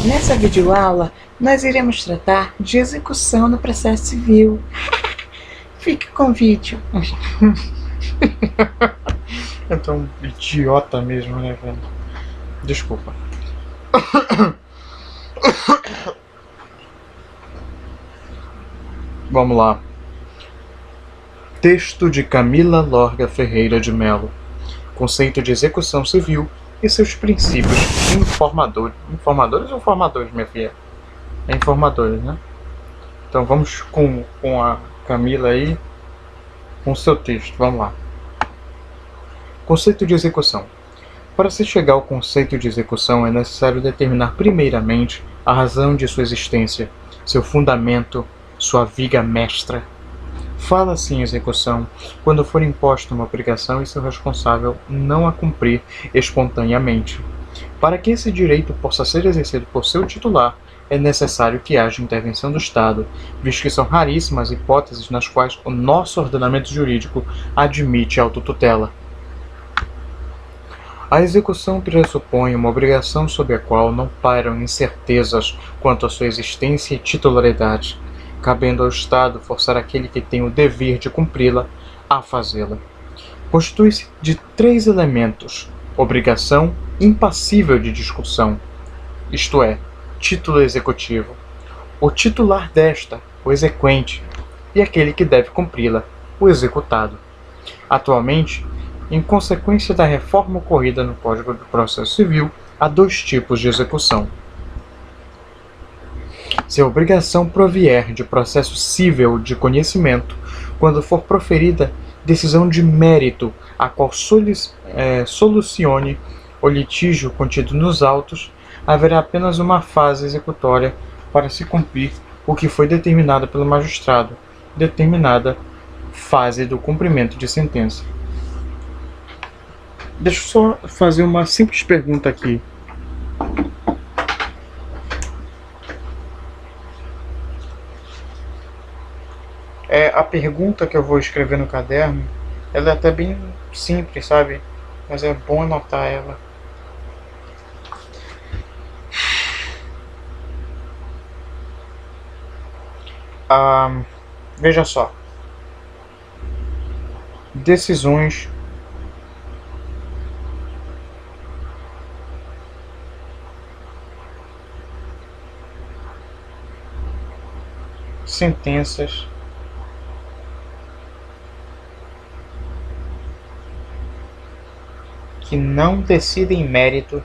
Nessa videoaula, nós iremos tratar de execução no processo civil. Fique com o vídeo. É tão idiota mesmo, né, velho? Desculpa. Vamos lá. Texto de Camila Lorga Ferreira de Mello. Conceito de execução civil e seus princípios informadores. Informadores ou formadores, minha filha? É informadores, né? Então vamos com a Camila aí, com o seu texto. Vamos lá. Conceito de execução. Para se chegar ao conceito de execução, é necessário determinar primeiramente a razão de sua existência, seu fundamento, sua viga mestra. Fala-se em execução quando for imposta uma obrigação e seu responsável não a cumprir espontaneamente. Para que esse direito possa ser exercido por seu titular, é necessário que haja intervenção do Estado, visto que são raríssimas hipóteses nas quais o nosso ordenamento jurídico admite autotutela. A execução pressupõe uma obrigação sobre a qual não pairam incertezas quanto à sua existência e titularidade, cabendo ao Estado forçar aquele que tem o dever de cumpri-la a fazê-la. Constitui-se de 3 elementos: obrigação impassível de discussão, isto é, título executivo, o titular desta, o exequente, e aquele que deve cumpri-la, o executado. Atualmente, em consequência da reforma ocorrida no Código do Processo Civil, há 2 tipos de execução. Se a obrigação provier de processo cível de conhecimento, quando for proferida decisão de mérito, a qual solucione o litígio contido nos autos, haverá apenas uma fase executória para se cumprir o que foi determinado pelo magistrado, determinada fase do cumprimento de sentença. Deixa eu só fazer uma simples pergunta aqui. A pergunta que eu vou escrever no caderno, ela é até bem simples, sabe? Mas é bom anotar ela. Veja só. Decisões sentenças que não decidem mérito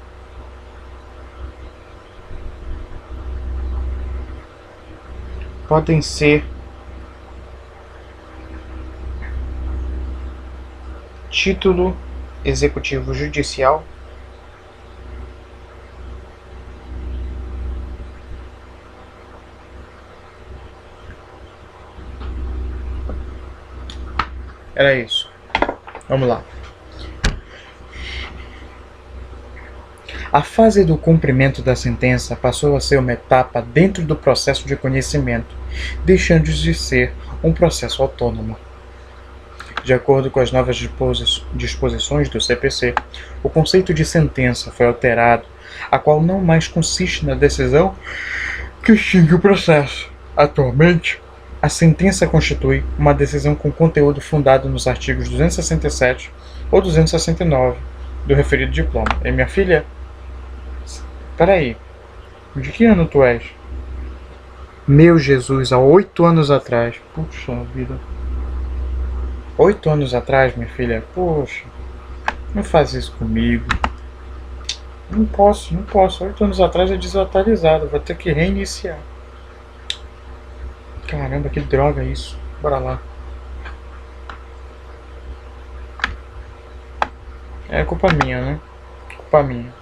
podem ser título executivo judicial Era isso. Vamos lá. A fase do cumprimento da sentença passou a ser uma etapa dentro do processo de conhecimento, deixando de ser um processo autônomo. De acordo com as novas disposições do CPC, o conceito de sentença foi alterado, a qual não mais consiste na decisão que extingue o processo. Atualmente, a sentença constitui uma decisão com conteúdo fundado nos artigos 267 ou 269 do referido diploma. E minha filha, peraí, de que ano tu és? Meu Jesus, há 8 anos atrás. Puxa vida. 8 anos atrás, minha filha? Poxa, não faz isso comigo. Não posso. 8 anos atrás é desatualizado, vou ter que reiniciar. Caramba, que droga isso. Bora lá. É culpa minha, né? Culpa minha.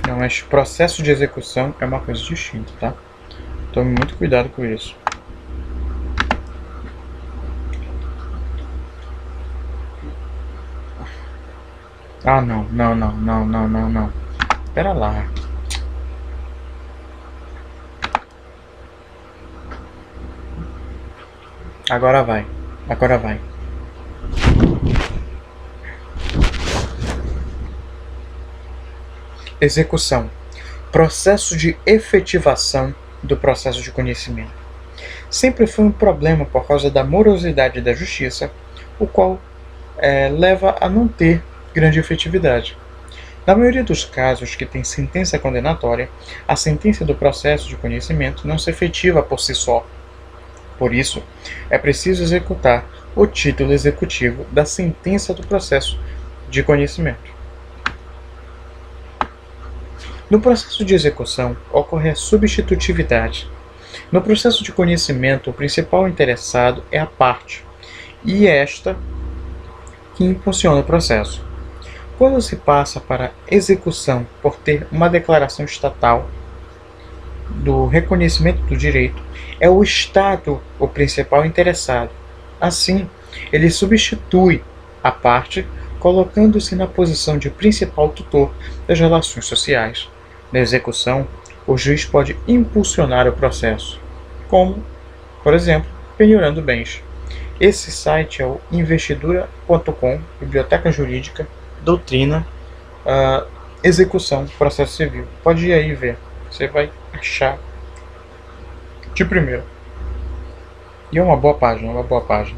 Não, mas processo de execução é uma coisa distinta, tá? Tome muito cuidado com isso. Ah, não. Pera lá. Agora vai. Agora vai. Execução. Processo de efetivação do processo de conhecimento. Sempre foi um problema por causa da morosidade da justiça, o qual leva a não ter grande efetividade. Na maioria dos casos que tem sentença condenatória, a sentença do processo de conhecimento não se efetiva por si só. Por isso, é preciso executar o título executivo da sentença do processo de conhecimento. No processo de execução, ocorre a substitutividade. No processo de conhecimento, o principal interessado é a parte, e esta que impulsiona o processo. Quando se passa para execução por ter uma declaração estatal do reconhecimento do direito, é o Estado o principal interessado. Assim, ele substitui a parte, colocando-se na posição de principal tutor das relações sociais. Na execução, o juiz pode impulsionar o processo, como, por exemplo, penhorando bens. Esse site é o investidura.com, Biblioteca Jurídica, Doutrina, Execução, Processo Civil. Pode ir aí ver, você vai achar de primeira. E é uma boa página,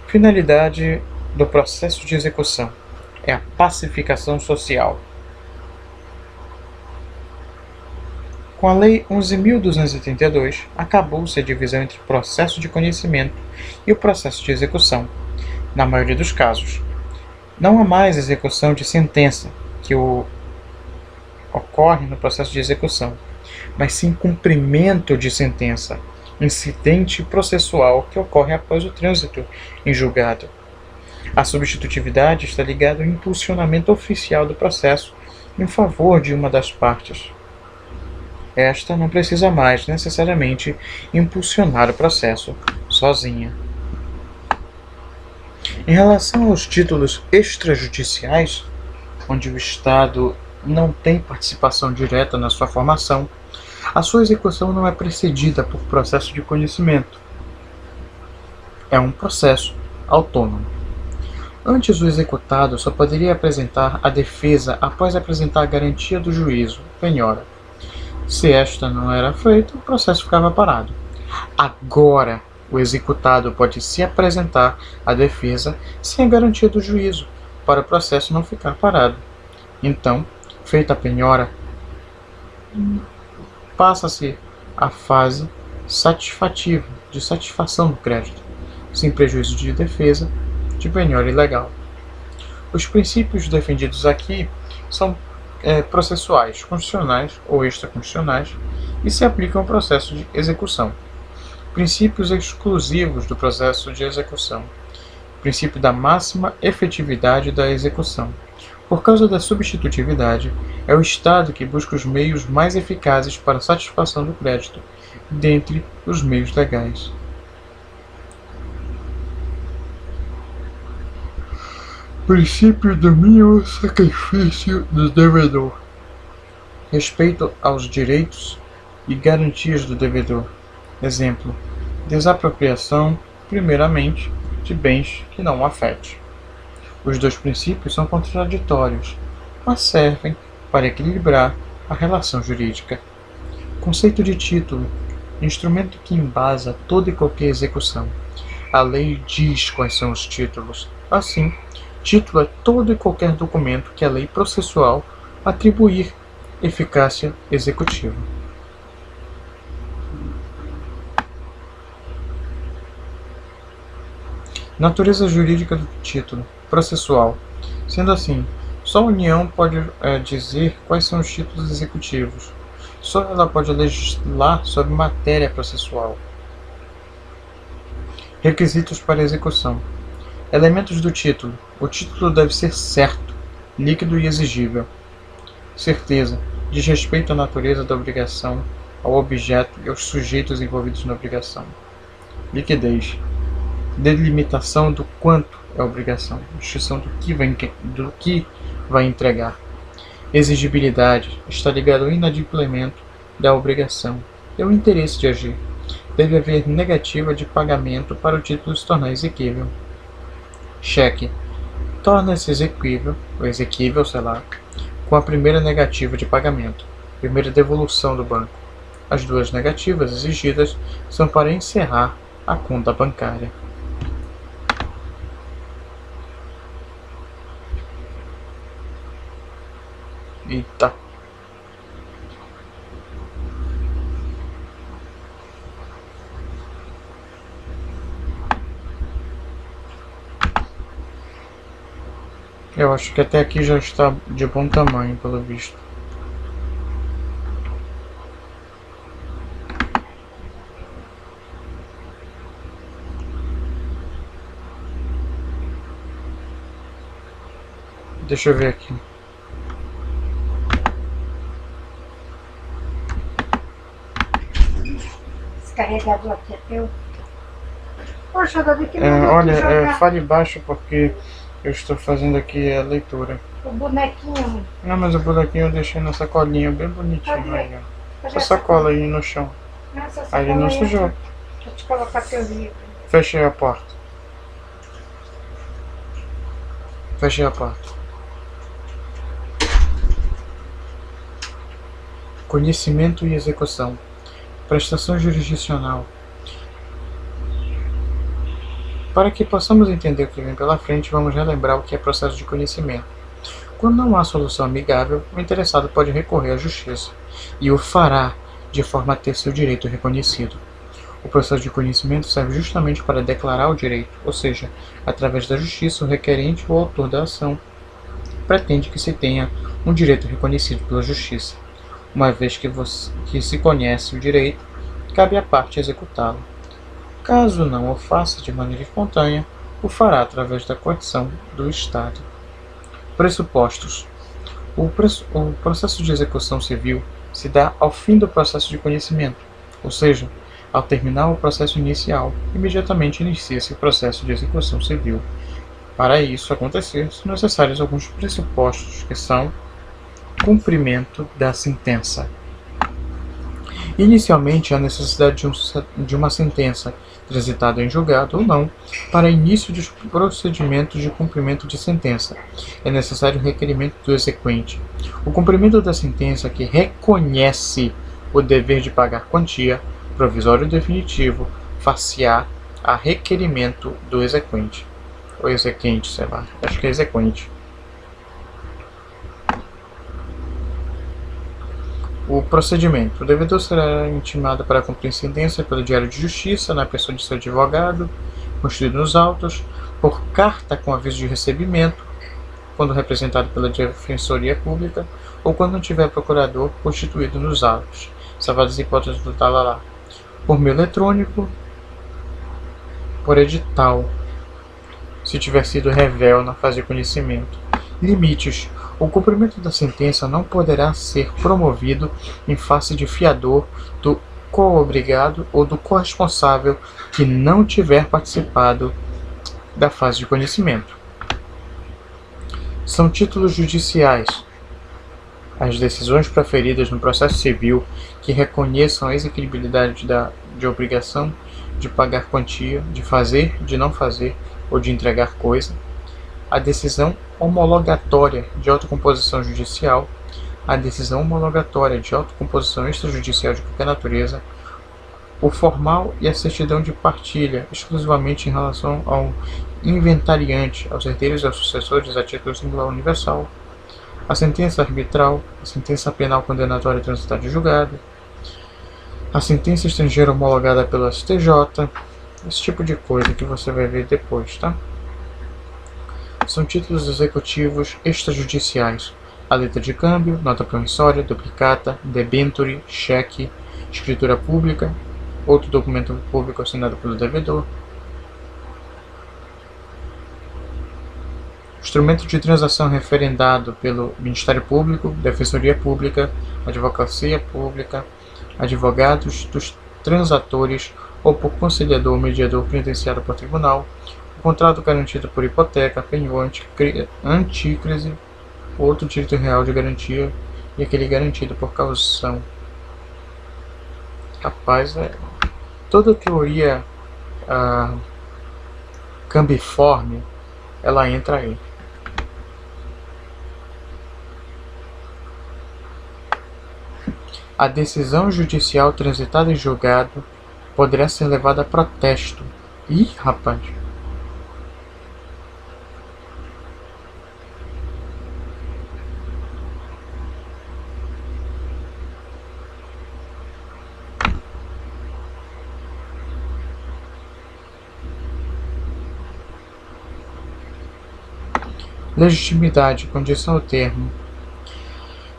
Finalidade do processo de execução é a pacificação social. Com a Lei 11.232, acabou-se a divisão entre o processo de conhecimento e o processo de execução. Na maioria dos casos, não há mais execução de sentença, que ocorre no processo de execução, mas sim cumprimento de sentença, incidente processual que ocorre após o trânsito em julgado. A substitutividade está ligada ao impulsionamento oficial do processo em favor de uma das partes. Esta não precisa mais necessariamente impulsionar o processo sozinha. Em relação aos títulos extrajudiciais, onde o Estado não tem participação direta na sua formação, a sua execução não é precedida por processo de conhecimento. É um processo autônomo. Antes, o executado só poderia apresentar a defesa após apresentar a garantia do juízo, penhora. Se esta não era feita, o processo ficava parado. Agora, o executado pode se apresentar à defesa sem a garantia do juízo, para o processo não ficar parado. Então, feita a penhora, passa-se a fase satisfativa, de satisfação do crédito, sem prejuízo de defesa, de penhora ilegal. Os princípios defendidos aqui são processuais, constitucionais ou extraconstitucionais e se aplicam ao processo de execução. Princípios exclusivos do processo de execução. Princípio da máxima efetividade da execução. Por causa da substitutividade, é o Estado que busca os meios mais eficazes para a satisfação do crédito, dentre os meios legais. Princípio do mínimo sacrifício do devedor. Respeito aos direitos e garantias do devedor. Exemplo: desapropriação, primeiramente, de bens que não afete. Os dois princípios são contraditórios, mas servem para equilibrar a relação jurídica. Conceito de título: instrumento que embasa toda e qualquer execução. A lei diz quais são os títulos. Assim, título é todo e qualquer documento que a lei processual atribuir eficácia executiva. Natureza jurídica do título processual. Sendo assim, só a União pode dizer quais são os títulos executivos. Só ela pode legislar sobre matéria processual. Requisitos para execução. Elementos do título. O título deve ser certo, líquido e exigível. Certeza. Diz respeito à natureza da obrigação, ao objeto e aos sujeitos envolvidos na obrigação. Liquidez. Delimitação do quanto é obrigação. Distinção do que vai entregar. Exigibilidade. Está ligado ao inadimplemento da obrigação e ao interesse de agir. deve haver negativa de pagamento para o título se tornar exequível. Cheque torna-se exequível, ou exequível, sei lá, com a primeira negativa de pagamento, primeira devolução do banco. As duas negativas exigidas são para encerrar a conta bancária. Eita. Eu acho que até aqui já está de bom tamanho, pelo visto. Deixa eu ver aqui. Esse carregador aqui é teu? Poxa, Davi, que manda Olha, aqui jogar fale baixo porque eu estou fazendo aqui a leitura. o bonequinho. Não, mas o bonequinho eu deixei na sacolinha bem bonitinho. Cadê? Aí, ó. Cadê Essa sacola aí no chão. Essa Aí ele não sacola aí, sujou. Deixa eu te colocar teu livro. Fechei a porta. Fechei a porta. Conhecimento e execução. Prestação jurisdicional. Para que possamos entender o que vem pela frente, vamos relembrar o que é processo de conhecimento. Quando não há solução amigável, o interessado pode recorrer à justiça, e o fará de forma a ter seu direito reconhecido. O processo de conhecimento serve justamente para declarar o direito, ou seja, através da justiça, o requerente ou autor da ação pretende que se tenha um direito reconhecido pela justiça. Uma vez que se conhece o direito, cabe à parte executá-lo. Caso não o faça de maneira espontânea, o fará através da coerção do Estado. Pressupostos. O processo de execução civil se dá ao fim do processo de conhecimento, ou seja, ao terminar o processo inicial, imediatamente inicia-se o processo de execução civil. Para isso acontecer, são necessários alguns pressupostos que são: cumprimento da sentença. Inicialmente, há necessidade de uma sentença, transitada em julgado ou não, para início dos procedimentos de cumprimento de sentença. É necessário o requerimento do exequente. O cumprimento da sentença que reconhece o dever de pagar quantia, provisório ou definitivo, far-se-á a requerimento do exequente. Ou exequente, sei lá, acho que é exequente. O procedimento. O devedor será intimado para cumprir sentença pelo Diário de Justiça, na pessoa de seu advogado, constituído nos autos, por carta com aviso de recebimento, quando representado pela Defensoria Pública, ou quando não tiver procurador constituído nos autos, salvadas as hipóteses do talalá, por meio eletrônico, por edital, se tiver sido revel na fase de conhecimento. Limites. O cumprimento da sentença não poderá ser promovido em face de fiador, do co-obrigado ou do corresponsável que não tiver participado da fase de conhecimento. São títulos judiciais. As decisões proferidas no processo civil que reconheçam a exequibilidade de obrigação de pagar quantia, de fazer, de não fazer ou de entregar coisa. A decisão homologatória de autocomposição judicial, a decisão homologatória de autocomposição extrajudicial de qualquer natureza, o formal e a certidão de partilha, exclusivamente em relação ao inventariante, aos herdeiros e aos sucessores a título singular universal, a sentença arbitral, a sentença penal condenatória transitada em julgado, a sentença estrangeira homologada pelo STJ, esse tipo de coisa que você vai ver depois, tá? São títulos executivos extrajudiciais: a letra de câmbio, nota promissória, duplicata, debenture, cheque, escritura pública, outro documento público assinado pelo devedor. Instrumento de transação referendado pelo Ministério Público, Defensoria Pública, Advocacia Pública, advogados dos transatores ou por conciliador ou mediador penitenciário por tribunal, o contrato garantido por hipoteca, penhor, antícrise, outro direito real de garantia e aquele garantido por caução. Rapaz, toda teoria cambiforme, ela entra aí. A decisão judicial transitada em julgado poderá ser levada a protesto. Ih, rapaz! Legitimidade, condição ou termo.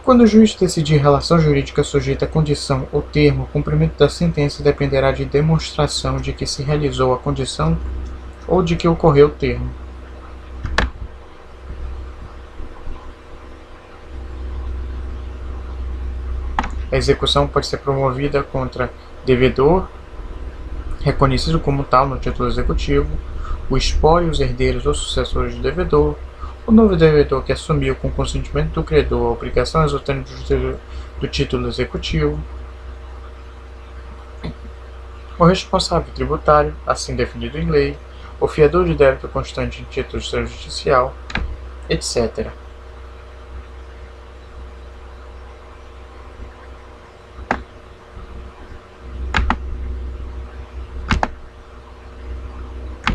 Quando o juiz decidir relação jurídica sujeita à condição ou termo, o cumprimento da sentença dependerá de demonstração de que se realizou a condição ou de que ocorreu o termo. A execução pode ser promovida contra devedor, reconhecido como tal no título executivo, o espólio, os herdeiros ou sucessores do devedor, o novo devedor que assumiu com consentimento do credor a obrigação resultante do título executivo, o responsável tributário, assim definido em lei, o fiador de débito constante em título extrajudicial, etc.